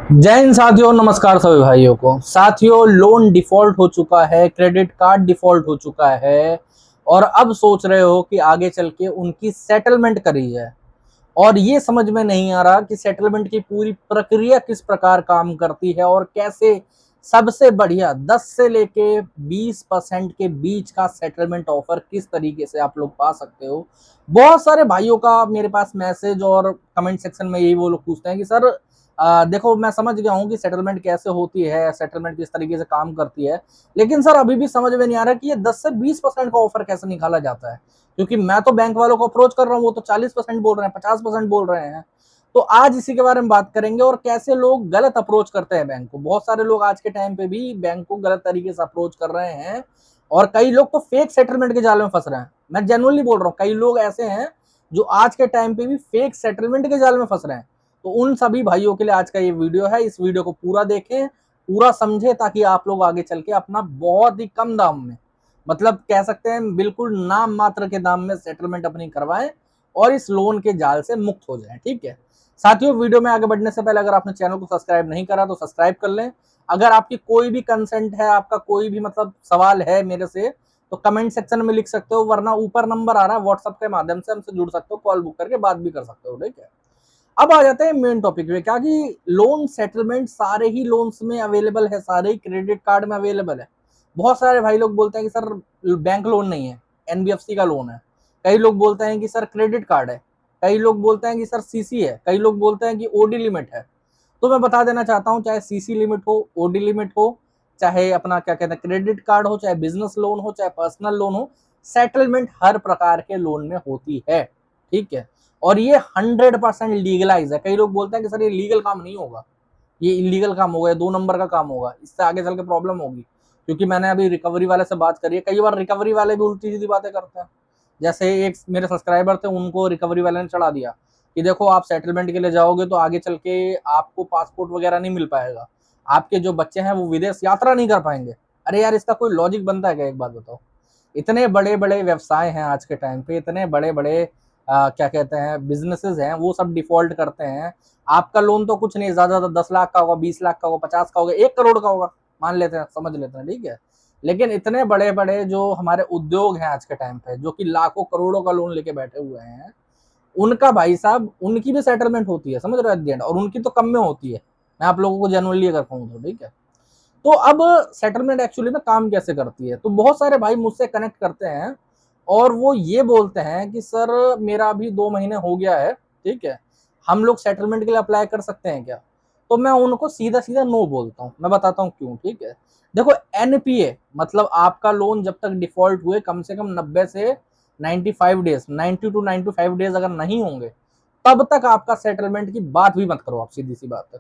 जय हिंद साथियों, नमस्कार सभी भाइयों को। साथियों, लोन डिफॉल्ट हो चुका है, क्रेडिट कार्ड डिफॉल्ट हो चुका है और अब सोच रहे हो कि आगे चल के उनकी सेटलमेंट करी जाए। और ये समझ में नहीं आ रहा कि सेटलमेंट की पूरी प्रक्रिया किस प्रकार काम करती है और कैसे सबसे बढ़िया 10 से लेके 20% के बीच का सेटलमेंट ऑफर किस तरीके से आप लोग पा सकते हो। बहुत सारे भाइयों का मेरे पास मैसेज और कमेंट सेक्शन में यही वो लोग पूछते हैं कि सर देखो, मैं समझ गया हूँ कि सेटलमेंट कैसे होती है, सेटलमेंट किस तरीके से काम करती है, लेकिन सर अभी भी समझ में नहीं आ रहा कि ये 10 से 20% का ऑफर कैसे निकाला जाता है। क्योंकि मैं तो बैंक वालों को अप्रोच कर रहा हूँ, वो तो 40% बोल रहे हैं, 50% बोल रहे हैं। तो आज इसी के बारे में बात करेंगे और कैसे लोग गलत अप्रोच करते हैं बैंक को। बहुत सारे लोग आज के टाइम पे भी बैंक को गलत तरीके से अप्रोच कर रहे हैं और कई लोग तो फेक सेटलमेंट के जाल में फंस रहे हैं। मैं जेन्युइनली बोल रहा हूँ, कई लोग ऐसे हैं जो आज के टाइम पे भी फेक सेटलमेंट के जाल में फंस रहे हैं। तो उन सभी भाइयों के लिए आज का ये वीडियो है। इस वीडियो को पूरा देखें, पूरा समझे, ताकि आप लोग आगे चल के अपना बहुत ही कम दाम में, मतलब कह सकते हैं बिल्कुल नाम मात्र के दाम में सेटलमेंट अपनी करवाएं और इस लोन के जाल से मुक्त हो जाएं। ठीक है साथियों, वीडियो में आगे बढ़ने से पहले अगर आपने चैनल को सब्सक्राइब नहीं करा तो सब्सक्राइब कर लें। अगर आपकी कोई भी कंसेंट है, आपका कोई भी मतलब सवाल है मेरे से, तो कमेंट सेक्शन में लिख सकते हो, वरना ऊपर नंबर आ रहा है, व्हाट्सएप के माध्यम से हमसे जुड़ सकते हो, कॉल बुक करके बात भी कर सकते हो। ठीक है, अब आ जाते हैं मेन टॉपिक पे। क्या कि लोन सेटलमेंट सारे ही लोन्स में अवेलेबल है, सारे ही क्रेडिट कार्ड में अवेलेबल है। बहुत सारे भाई लोग बोलते हैं कि सर बैंक लोन नहीं है, एनबीएफसी का लोन है। कई लोग बोलते हैं कि सर क्रेडिट कार्ड है, कई लोग बोलते हैं कि सर सीसी है, कई लोग बोलते हैं कि ओडी लिमिट है। तो मैं बता देना चाहता हूं, चाहे सीसी लिमिट हो, ओडी लिमिट हो, चाहे अपना क्या कहते हैं क्रेडिट कार्ड हो, चाहे बिजनेस लोन हो, चाहे पर्सनल लोन हो, सेटलमेंट हर प्रकार के लोन में होती है। ठीक है, और ये 100% लीगलाइज है। कई लोग बोलते हैं कि सर ये लीगल काम नहीं होगा, ये इलीगल काम होगा, 2 नंबर का काम होगा, इससे आगे चल के प्रॉब्लम होगी। क्योंकि मैंने अभी रिकवरी वाले से बात करी है, कई बार रिकवरी वाले भी उल्टी सीधी बातें करते हैं। जैसे एक मेरे सब्सक्राइबर थे, उनको रिकवरी वाले ने चढ़ा दिया कि देखो आप सेटलमेंट के लिए जाओगे तो आगे चल के आपको पासपोर्ट वगैरह नहीं मिल पाएगा, आपके जो बच्चे हैं वो विदेश यात्रा नहीं कर पाएंगे। अरे यार, इसका कोई लॉजिक बनता है क्या? एक बात बताओ, इतने बड़े बड़े व्यवसाय हैं आज के टाइम पे, इतने बड़े बड़े क्या कहते हैं बिजनेसेस हैं, वो सब डिफॉल्ट करते हैं। आपका लोन तो कुछ नहीं, ज्यादा ज्यादा 10 लाख का होगा, 20 लाख का होगा, 50 का होगा, 1 करोड़ का होगा, मान लेते हैं, समझ लेते हैं। ठीक है, लेकिन इतने बड़े बड़े जो हमारे उद्योग हैं आज के टाइम पे, जो कि लाखों करोड़ों का लोन लेके बैठे हुए हैं, उनका भाई साहब उनकी भी सेटलमेंट होती है, समझ रहे हो, एट द एंड, और उनकी तो कम में होती है। मैं आप लोगों को जेनुअनली अगर कहूँ तो। ठीक है, तो अब सेटलमेंट एक्चुअली में काम कैसे करती है, तो बहुत सारे भाई मुझसे कनेक्ट करते हैं और वो ये बोलते हैं कि सर मेरा अभी 2 महीने हो गया है, ठीक है, हम लोग सेटलमेंट के लिए अप्लाई कर सकते हैं क्या? तो मैं उनको सीधा सीधा नो बोलता हूँ। मैं बताता हूँ क्यों। ठीक है, देखो, एनपीए मतलब आपका लोन जब तक डिफॉल्ट हुए कम से कम 90 से 95 डेज, 90 to 95 डेज अगर नहीं होंगे, तब तक आपका सेटलमेंट की बात भी मत करो आप, सीधी सी बात है।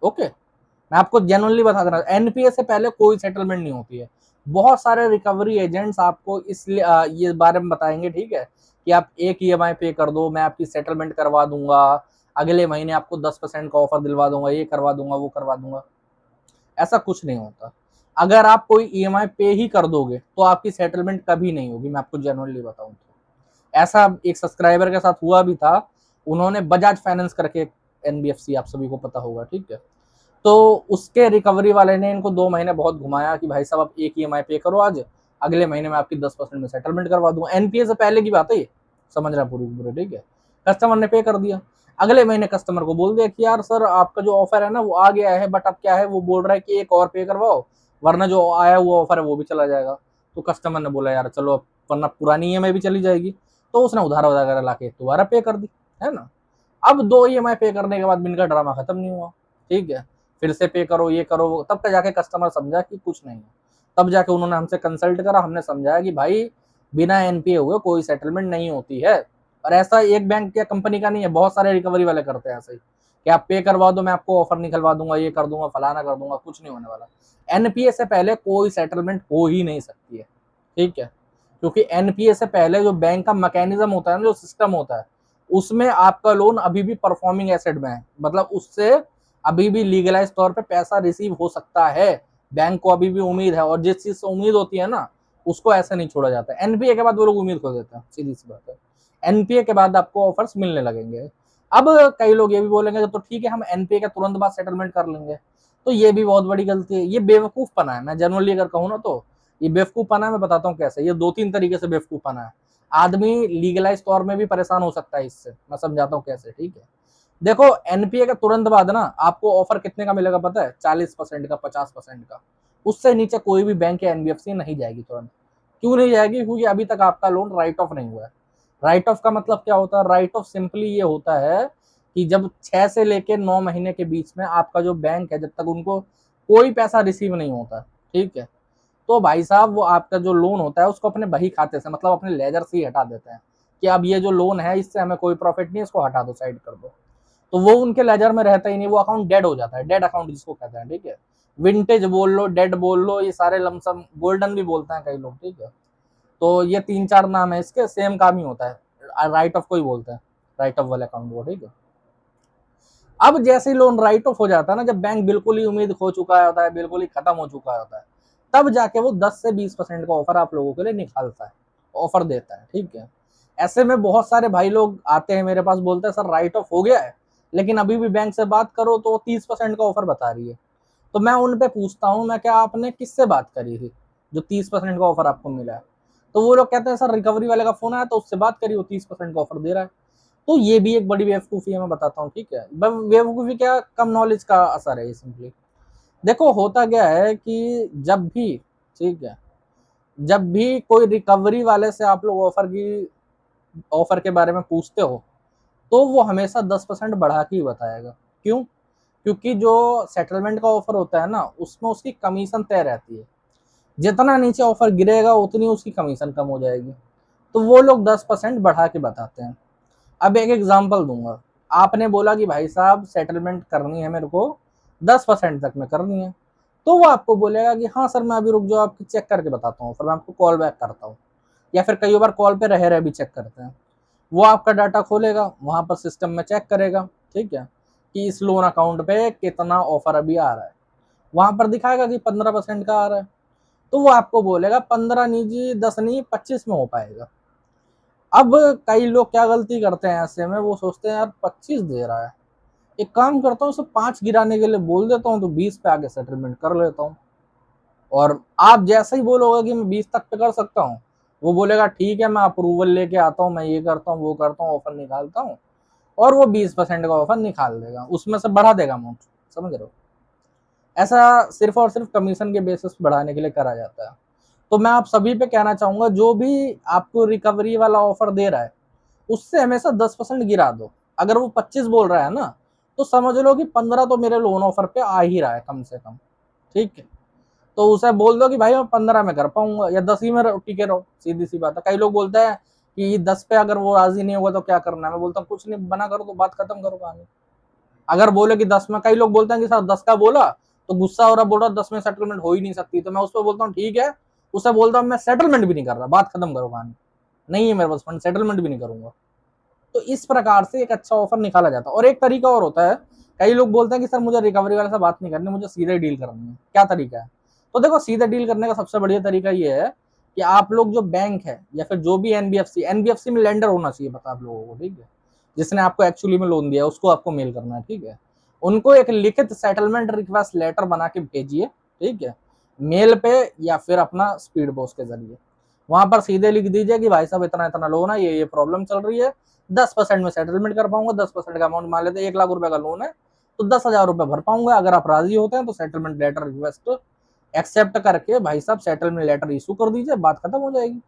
ओके, मैं आपको जेनुअनली बता देना, एनपीए से पहले कोई सेटलमेंट नहीं होती है। बहुत सारे रिकवरी एजेंट्स आपको इसलिए ये बारे में बताएंगे, ठीक है, कि आप एक ईएमआई पे कर दो, मैं आपकी सेटलमेंट करवा दूंगा, अगले महीने आपको 10% का ऑफर दिलवा दूंगा, ये करवा दूंगा, वो करवा दूंगा। ऐसा कुछ नहीं होता। अगर आप कोई ईएमआई पे ही कर दोगे तो आपकी सेटलमेंट कभी नहीं होगी, मैं आपको जेनुअनली बताऊं तो। ऐसा एक सब्सक्राइबर के साथ हुआ भी था। उन्होंने बजाज फाइनेंस करके, एनबीएफसी आप सभी को पता होगा, ठीक है, तो उसके रिकवरी वाले ने इनको 2 महीने बहुत घुमाया कि भाई साहब आप एक ईएमआई पे करो आज, अगले महीने में आपकी 10% में सेटलमेंट करवा दूंगा। एनपीए से पहले की बात है ये, समझ रहा पूरी पूरी। ठीक है, कस्टमर ने पे कर दिया, अगले महीने कस्टमर को बोल दिया कि यार सर आपका जो ऑफर है ना वो आ गया है, बट अब क्या है, वो बोल रहा है कि एक और पे करवाओ, वरना जो आया हुआ ऑफर है वो भी चला जाएगा। तो कस्टमर ने बोला यार चलो, वरना पुरानी ईएमआई भी चली जाएगी। तो उसने उधार वगैरह ला के दोबारा पे कर दी, है ना। अब 2 ईएमआई पे करने के बाद भी इनका ड्रामा खत्म नहीं हुआ। ठीक है, फिर से पे करो, ये करो, तब तक जाके कस्टमर समझा कि कुछ नहीं है। तब जाके उन्होंने हमसे कंसल्ट करा, हमने समझाया कि भाई बिना एनपीए हुए कोई सेटलमेंट नहीं होती है। और ऐसा एक बैंक या कंपनी का नहीं है, बहुत सारे रिकवरी वाले करते हैं ऐसे ही कि आप पे करवा दो, मैं आपको ऑफर निकलवा दूंगा, ये कर दूंगा, फलाना कर दूंगा, कुछ नहीं होने वाला। एनपीए से पहले कोई सेटलमेंट हो ही नहीं सकती है। ठीक है, क्योंकि एनपीए से पहले जो बैंक का मैकेनिज्म होता है ना, जो सिस्टम होता है, उसमें आपका लोन अभी भी परफॉर्मिंग एसेट में है, मतलब उससे अभी भी लीगलाइज तौर पे पैसा रिसीव हो सकता है। बैंक को अभी भी उम्मीद है, और जिस चीज से उम्मीद होती है ना, उसको ऐसे नहीं छोड़ा जाता। एनपीए के बाद वो लोग उम्मीद खो देते हैं, सीधी सी बात है। एनपीए के बाद आपको ऑफर्स मिलने लगेंगे। अब कई लोग ये भी बोलेंगे तो ठीक है हम एनपीए के तुरंत बाद सेटलमेंट कर लेंगे, तो ये भी बहुत बड़ी गलती है, ये बेवकूफपना है। मैं जनरली अगर कहूँ ना तो ये बेवकूफपना है। मैं बताता हूँ कैसे, ये दो तीन तरीके से बेवकूफपना है। आदमी लीगलाइज तौर में भी परेशान हो सकता है इससे, मैं समझाता हूँ कैसे, ठीक है। देखो एनपीए के तुरंत बाद ना आपको ऑफर कितने का मिलेगा पता है? 40% का, 50% का। उससे नीचे कोई भी बैंक या एनबीएफसी नहीं जाएगी तुरंत। क्यों नहीं जाएगी? क्योंकि अभी तक आपका लोन राइट ऑफ नहीं हुआ है। राइट ऑफ का मतलब क्या होता है? राइट ऑफ सिंपली ये होता है कि जब 6 से लेके 9 महीने के बीच में आपका जो बैंक है, जब तक उनको कोई पैसा रिसीव नहीं होता, ठीक है, तो भाई साहब वो आपका जो लोन होता है उसको अपने बही खाते से, मतलब अपने लेजर से ही हटा देते हैं कि अब ये जो लोन है इससे हमें कोई प्रॉफिट नहीं, इसको हटा दो, साइड कर दो। तो वो उनके लेजर में रहता ही नहीं, वो अकाउंट डेड हो जाता है, डेड अकाउंट जिसको कहते हैं, ठीक है। विंटेज बोल लो, डेड बोल लो, ये सारे लमसम, गोल्डन भी बोलते हैं कई लोग, ठीक है। तो ये 3-4 नाम है इसके, सेम काम ही होता है। राइट ऑफ को ही बोलते हैं, राइट ऑफ वाले अकाउंट को, ठीक है। अब जैसे ही लोन राइट ऑफ हो जाता है ना, जब बैंक बिल्कुल ही उम्मीद खो चुका होता है, बिल्कुल ही खत्म हो चुका होता है, तब जाके वो 10 से 20% का ऑफर आप लोगों के लिए निकालता है, ऑफर देता है, ठीक है। ऐसे में बहुत सारे भाई लोग आते हैं मेरे पास, बोलते हैं सर राइट ऑफ हो गया है, लेकिन अभी भी बैंक से बात करो तो 30% का ऑफर बता रही है। तो मैं उन पे पूछता हूँ, मैं क्या आपने किससे बात करी थी जो 30% का ऑफर आपको मिला है? तो वो लोग कहते हैं सर रिकवरी वाले का फोन आया तो उससे बात करी, वो 30% का ऑफर दे रहा है। तो ये भी एक बड़ी बेवकूफ़ी है, मैं बताता हूँ, ठीक है। बेवकूफ़ी क्या, कम नॉलेज का असर है ये सिंपली। देखो होता क्या है कि जब भी, ठीक है, जब भी कोई रिकवरी वाले से आप लोग ऑफर के बारे में पूछते हो, तो वो हमेशा 10% बढ़ा के ही बताएगा। क्यों? क्योंकि जो सेटलमेंट का ऑफर होता है ना, उसमें उसकी कमीशन तय रहती है। जितना नीचे ऑफर गिरेगा उतनी उसकी कमीशन कम हो जाएगी। तो वो लोग 10% बढ़ा के बताते हैं। अब एक एग्जांपल दूंगा। आपने बोला कि भाई साहब सेटलमेंट करनी है मेरे को, 10% तक में करनी है, तो वो आपको बोलेगा कि हाँ सर मैं अभी रुक जाओ, आपकी चेक करके बताता हूँ, फिर मैं आपको कॉल बैक करता हूँ। या फिर कई बार कॉल पे रह रहे भी चेक करते हैं। वो आपका डाटा खोलेगा, वहां पर सिस्टम में चेक करेगा, ठीक है, कि इस लोन अकाउंट पे कितना ऑफर अभी आ रहा है। वहां पर दिखाएगा कि 15% का आ रहा है, तो वो आपको बोलेगा 15 नहीं जी, 10 नहीं, 25 में हो पाएगा। अब कई लोग क्या गलती करते हैं ऐसे में, वो सोचते हैं यार 25 दे रहा है, एक काम करता हूँ उसे 5 गिराने के लिए बोल देता हूँ, तो 20 पे आगे सेटलमेंट कर लेता हूँ। और आप जैसे ही बोलोगे कि मैं 20 तक पे कर सकता हूँ, वो बोलेगा ठीक है मैं अप्रूवल लेके आता हूँ, मैं ये करता हूँ वो करता हूँ, ऑफर निकालता हूँ, और वो 20% का ऑफर निकाल देगा, उसमें से बढ़ा देगा अमाउंट। समझ रहे हो? ऐसा सिर्फ और सिर्फ कमीशन के बेसिस बढ़ाने के लिए करा जाता है। तो मैं आप सभी पे कहना चाहूंगा, जो भी आपको रिकवरी वाला ऑफर दे रहा है उससे हमेशा 10% गिरा दो। अगर वो 25 बोल रहा है ना, तो समझ लो कि 15 तो मेरे लोन ऑफर पे आ ही रहा है कम से कम, ठीक है। तो उसे बोल दो कि भाई मैं 15 में कर पाऊंगा, या 10 ही में टिके रहो, सीधी सी बात है। कई लोग बोलते हैं कि 10 पे अगर वो राजी नहीं होगा तो क्या करना है? मैं बोलता हूँ कुछ नहीं, बना करो तो बात खत्म करो कहानी। अगर बोले कि 10 में, कई लोग बोलते हैं कि सर 10 का बोला तो गुस्सा हो रहा, बोल रहा 10 में सेटलमेंट हो ही नहीं सकती, तो मैं उस पर बोलता हूँ ठीक है, उसे बोलता हूँ मैं सेटलमेंट भी नहीं कर रहा, बात खत्म करो कहानी। नहीं है मेरे पास फंड, सेटलमेंट भी नहीं करूंगा। तो इस प्रकार से एक अच्छा ऑफर निकाला जाता है। और एक तरीका और होता है, कई लोग बोलते हैं कि सर मुझे रिकवरी वाले से बात नहीं करनी, मुझे सीधे डील करनी है। क्या तरीका है? तो देखो सीधे डील करने का सबसे बढ़िया तरीका ये है कि आप लोग जो बैंक है या फिर जो भी एनबीएफसी, एनबीएफसी में लेंडर होना चाहिए पता आप लोगों को, ठीक है, जिसने आपको एक्चुअली में लोन दिया है उसको आपको मेल करना है, ठीक है। उनको एक लिखित सेटलमेंट रिक्वेस्ट लेटर बना के भेजिए, ठीक है, मेल पे या फिर अपना स्पीड पोस्ट के जरिए। वहां पर सीधे लिख दीजिए कि भाई साहब इतना इतना लोन है, ये प्रॉब्लम चल रही है, 10% में सेटलमेंट कर पाऊंगा, 10% का अमाउंट मान लेते हैं 1 लाख रुपए का लोन है, तो 10,000 रुपए भर पाऊंगा। अगर आप राजी होते हैं तो सेटलमेंट लेटर रिक्वेस्ट एक्सेप्ट करके भाई साहब सेटलमेंट लेटर इशू कर दीजिए, बात खत्म हो जाएगी।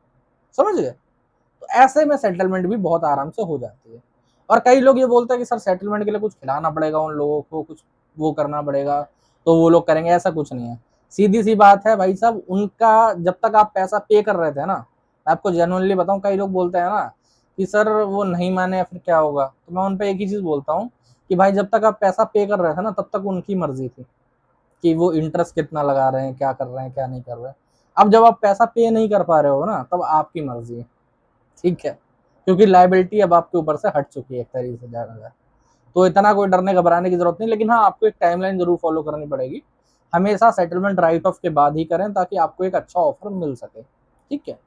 समझ गए? तो ऐसे में सेटलमेंट भी बहुत आराम से हो जाती है। और कई लोग ये बोलते हैं कि सर सेटलमेंट के लिए कुछ खिलाना पड़ेगा उन लोगों को, कुछ वो करना पड़ेगा तो वो लोग करेंगे, ऐसा कुछ नहीं है। सीधी सी बात है भाई साहब, उनका जब तक आप पैसा पे कर रहे थे ना, आपको जेनुअनली बताऊं, कई लोग बोलते हैं ना कि सर वो नहीं माने या फिर क्या होगा, तो मैं उन पर एक ही चीज बोलता हूँ कि भाई जब तक आप पैसा पे कर रहे थे ना, तब तक उनकी मर्जी थी कि वो इंटरेस्ट कितना लगा रहे हैं, क्या कर रहे हैं, क्या नहीं कर रहे हैं। अब जब आप पैसा पे नहीं कर पा रहे हो ना, तब आपकी मर्जी है, ठीक है, क्योंकि लाइबिलिटी अब आपके ऊपर से हट चुकी है एक तरीके से जाना जाए। तो इतना कोई डरने घबराने की जरूरत नहीं, लेकिन हाँ आपको एक टाइमलाइन जरूर फॉलो करनी पड़ेगी। हमेशा सेटलमेंट राइट ऑफ के बाद ही करें ताकि आपको एक अच्छा ऑफर मिल सके, ठीक है।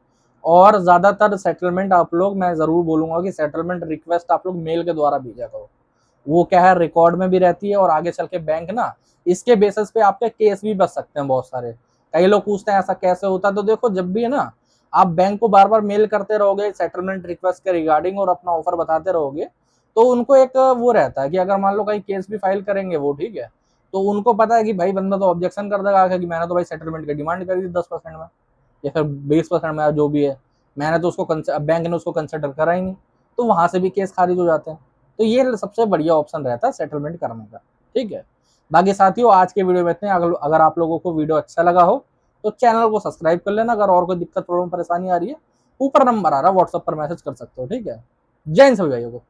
और ज्यादातर सेटलमेंट आप लोग, मैं जरूर बोलूंगा कि सेटलमेंट रिक्वेस्ट आप लोग मेल के द्वारा भेजा करो, वो क्या है रिकॉर्ड में भी रहती है, और आगे चल के बैंक ना इसके बेसिस पे आपके केस भी बच सकते हैं बहुत सारे। कई लोग पूछते हैं ऐसा कैसे होता है, तो देखो जब भी है ना आप बैंक को बार बार मेल करते रहोगे सेटलमेंट रिक्वेस्ट के रिगार्डिंग और अपना ऑफर बताते रहोगे, तो उनको एक वो रहता है कि अगर मान लो कहीं केस भी फाइल करेंगे वो, ठीक है, तो उनको पता है कि भाई बंदा तो ऑब्जेक्शन कर देगा कि मैंने तो भाई सेटलमेंट की डिमांड करी थी 10% में या फिर 20% में, जो भी है, मैंने तो उसको बैंक ने उसको कंसिडर करा ही नहीं, तो वहां से भी केस खारिज हो जाते हैं। तो ये सबसे बढ़िया ऑप्शन रहता है सेटलमेंट करने का। ठीक है, बाकी साथियों आज के वीडियो में इतने। अगर आप लोगों को वीडियो अच्छा लगा हो तो चैनल को सब्सक्राइब कर लेना। अगर और कोई दिक्कत प्रॉब्लम परेशानी आ रही है, ऊपर नंबर आ रहा है, व्हाट्सएप पर मैसेज कर सकते हो। ठीक है, जय हिंद सभी भाइयों को।